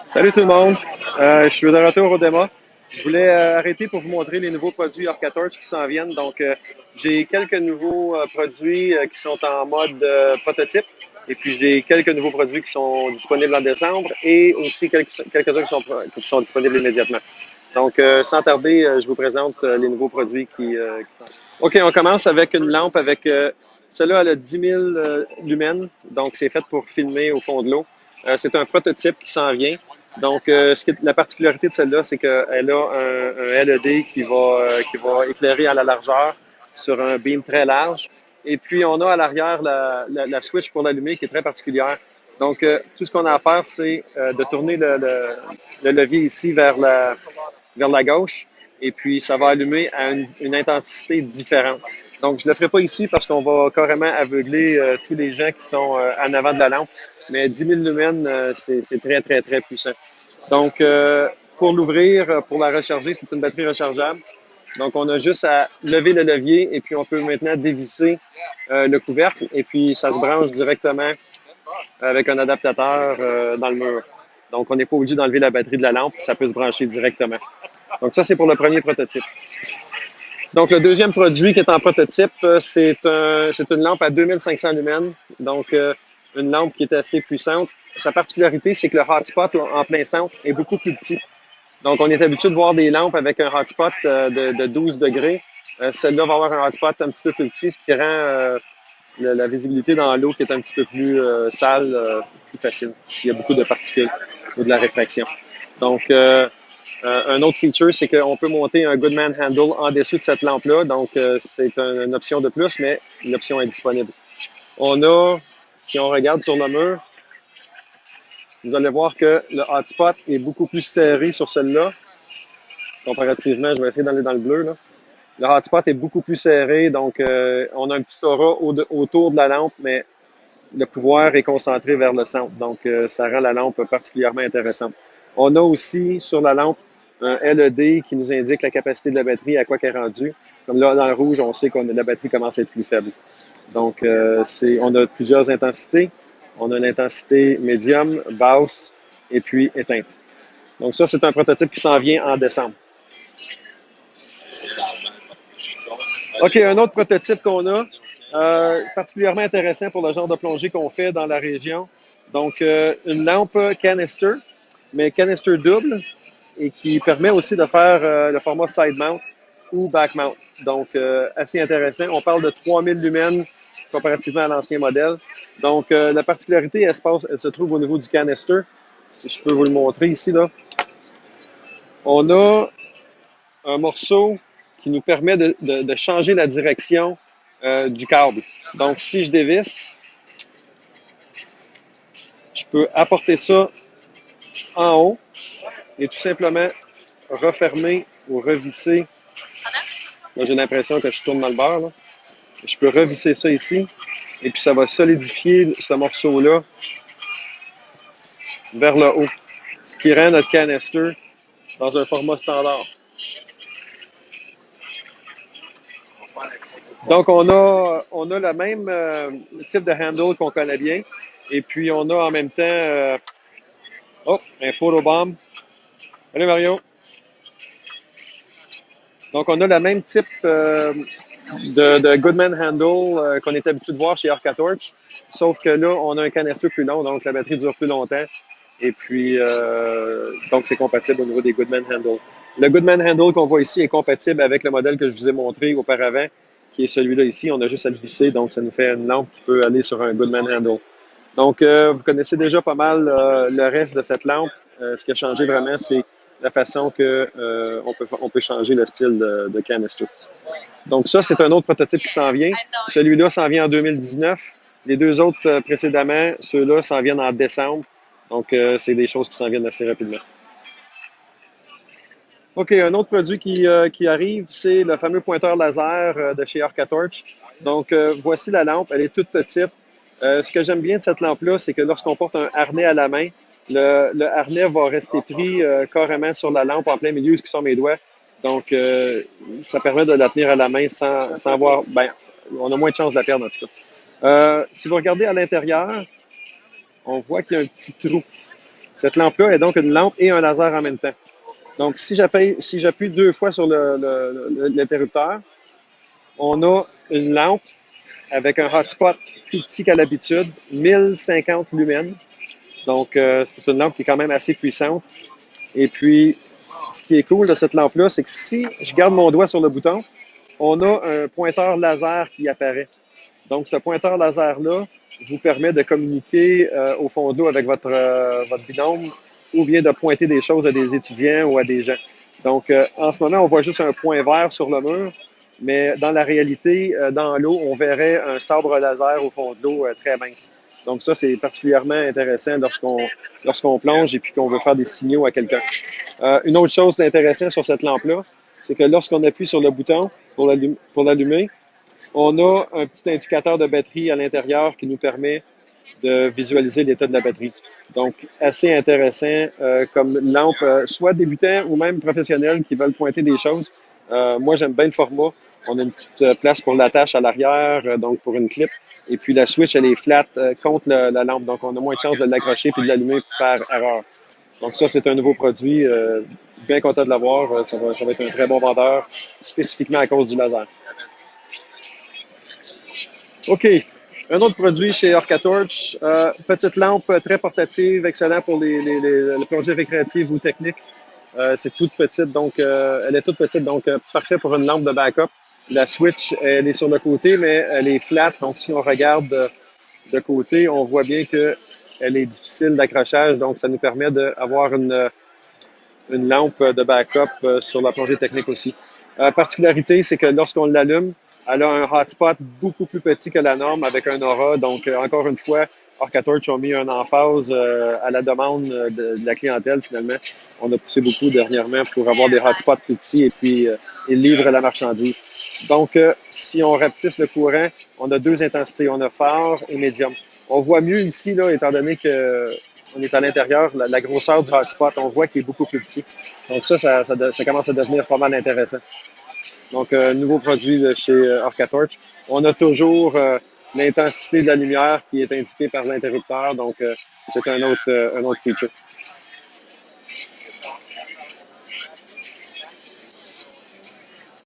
Salut tout le monde. Je suis de retour au démo. Je voulais arrêter pour vous montrer les nouveaux produits Orca Torch qui s'en viennent. Donc, j'ai quelques nouveaux produits qui sont en mode prototype. Et puis, j'ai quelques nouveaux produits qui sont disponibles en décembre et aussi quelques-uns qui sont disponibles immédiatement. Donc, sans tarder, je vous présente les nouveaux produits qui sont. OK, on commence avec une lampe avec celle-là, elle a 10 000 lumens. Donc, c'est fait pour filmer au fond de l'eau. C'est un prototype qui s'en vient. Donc, la particularité de celle-là, c'est qu'elle a un LED qui va éclairer à la largeur sur un beam très large. Et puis, on a à l'arrière la switch pour l'allumer qui est très particulière. Donc, tout ce qu'on a à faire, c'est de tourner le levier ici vers la gauche. Et puis, ça va allumer à une intensité différente. Donc, je ne le ferai pas ici parce qu'on va carrément aveugler tous les gens qui sont en avant de la lampe. Mais 10 000 lumens, c'est très, très, très puissant. Donc, pour l'ouvrir, pour la recharger, c'est une batterie rechargeable. Donc, on a juste à lever le levier et puis on peut maintenant dévisser le couvercle et puis ça se branche directement avec un adaptateur dans le mur. Donc, on n'est pas obligé d'enlever la batterie de la lampe, ça peut se brancher directement. Donc, ça, c'est pour le premier prototype. Donc, le deuxième produit qui est en prototype, c'est une lampe à 2500 lumens. Donc, une lampe qui est assez puissante. Sa particularité, c'est que le hotspot en plein centre est beaucoup plus petit. Donc, on est habitué de voir des lampes avec un hotspot de 12 degrés. Celle-là va avoir un hotspot un petit peu plus petit, ce qui rend la visibilité dans l'eau qui est un petit peu plus sale, plus facile. Il y a beaucoup de particules ou de la réfraction. Donc, un autre feature, c'est qu'on peut monter un Goodman Handle en dessous de cette lampe-là. Donc, c'est une option de plus, mais l'option est disponible. On a, si on regarde sur le mur, vous allez voir que le hotspot est beaucoup plus serré sur celle-là. Comparativement, je vais essayer d'aller dans le bleu, là. Le hotspot est beaucoup plus serré, donc on a un petit aura autour de la lampe, mais le pouvoir est concentré vers le centre. Donc, ça rend la lampe particulièrement intéressante. On a aussi sur la lampe un LED qui nous indique la capacité de la batterie, à quoi qu'elle est rendue. Comme là, dans le rouge, on sait que la batterie commence à être plus faible. Donc, on a plusieurs intensités. On a une intensité médium, basse et puis éteinte. Donc, ça, c'est un prototype qui s'en vient en décembre. OK, un autre prototype qu'on a, particulièrement intéressant pour le genre de plongée qu'on fait dans la région. Donc, une lampe canister, mais canister double, et qui permet aussi de faire le format side mount ou back mount. Donc, assez intéressant. On parle de 3000 lumens comparativement à l'ancien modèle. Donc, la particularité, elle se trouve au niveau du canister. Si je peux vous le montrer ici, là. On a un morceau qui nous permet de changer la direction du câble. Donc, si je dévisse, je peux apporter ça en haut et tout simplement refermer ou revisser. Là, j'ai l'impression que je tourne dans le beurre, là. Je peux revisser ça ici et puis ça va solidifier ce morceau-là vers le haut, ce qui rend notre canister dans un format standard. Donc, on a le même type de handle qu'on connaît bien. Et puis, on a en même temps, un photobomb. Allez, Mario. Donc, on a le même type de Goodman Handle qu'on est habitué de voir chez Orca Torch. Sauf que là, on a un canister plus long, donc la batterie dure plus longtemps. Et puis, donc, c'est compatible au niveau des Goodman Handle. Le Goodman Handle qu'on voit ici est compatible avec le modèle que je vous ai montré auparavant, qui est celui-là ici. On a juste à le visser, donc ça nous fait une lampe qui peut aller sur un Goodman Handle. Donc, vous connaissez déjà pas mal le reste de cette lampe. Ce qui a changé vraiment, c'est la façon que on peut changer le style de canister. Donc, ça, c'est un autre prototype qui s'en vient. Celui-là s'en vient en 2019. Les deux autres précédemment, ceux-là s'en viennent en décembre. Donc, c'est des choses qui s'en viennent assez rapidement. OK, un autre produit qui arrive, c'est le fameux pointeur laser de chez Orca Torch. Donc, voici la lampe. Elle est toute petite. Ce que j'aime bien de cette lampe-là, c'est que lorsqu'on porte un harnais à la main, le harnais va rester pris carrément sur la lampe en plein milieu, ce qui sont mes doigts. Donc, ça permet de la tenir à la main sans avoir... Ben, on a moins de chances de la perdre, en tout cas. Si vous regardez à l'intérieur, on voit qu'il y a un petit trou. Cette lampe-là est donc une lampe et un laser en même temps. Donc, si j'appuie deux fois sur l'interrupteur, on a une lampe avec un hotspot plus petit qu'à l'habitude, 1050 lumens. Donc, c'est une lampe qui est quand même assez puissante. Et puis, ce qui est cool de cette lampe-là, c'est que si je garde mon doigt sur le bouton, on a un pointeur laser qui apparaît. Donc, ce pointeur laser-là vous permet de communiquer au fond de l'eau avec votre binôme ou bien de pointer des choses à des étudiants ou à des gens. Donc, en ce moment, on voit juste un point vert sur le mur, mais dans la réalité, dans l'eau, on verrait un sabre laser au fond de l'eau très mince. Donc, ça, c'est particulièrement intéressant lorsqu'on plonge et puis qu'on veut faire des signaux à quelqu'un. Une autre chose intéressante sur cette lampe-là, c'est que lorsqu'on appuie sur le bouton pour l'allumer, on a un petit indicateur de batterie à l'intérieur qui nous permet de visualiser l'état de la batterie. Donc, assez intéressant comme lampe, soit débutant ou même professionnel qui veulent pointer des choses. Moi, j'aime bien le format. On a une petite place pour l'attache à l'arrière, donc pour une clip. Et puis la switch, elle est flat contre la lampe. Donc, on a moins de chance de l'accrocher puis de l'allumer par erreur. Donc, ça, c'est un nouveau produit. Bien content de l'avoir. Ça va être un très bon vendeur, spécifiquement à cause du laser. OK. Un autre produit chez Orca Torch, petite lampe très portative, excellent pour les plongées récréatives ou techniques. C'est toute petite, donc elle est toute petite, donc parfait pour une lampe de backup. La switch, elle est sur le côté, mais elle est flat, donc si on regarde de côté, on voit bien que elle est difficile d'accrochage, donc ça nous permet d'avoir une lampe de backup sur la plongée technique aussi. Particularité, c'est que lorsqu'on l'allume, elle a un hotspot beaucoup plus petit que la norme avec un aura. Donc, encore une fois, Orca Torch ont mis un emphase à la demande de la clientèle, finalement. On a poussé beaucoup dernièrement pour avoir des hotspots plus petits et puis ils livrent la marchandise. Donc, si on rapetisse le courant, on a deux intensités. On a fort et médium. On voit mieux ici, là, étant donné que on est à l'intérieur, la grosseur du hotspot, on voit qu'il est beaucoup plus petit. Donc ça commence à devenir pas mal intéressant. Donc, nouveau produit de chez Orca Torch. On a toujours l'intensité de la lumière qui est indiquée par l'interrupteur. Donc, c'est un autre feature.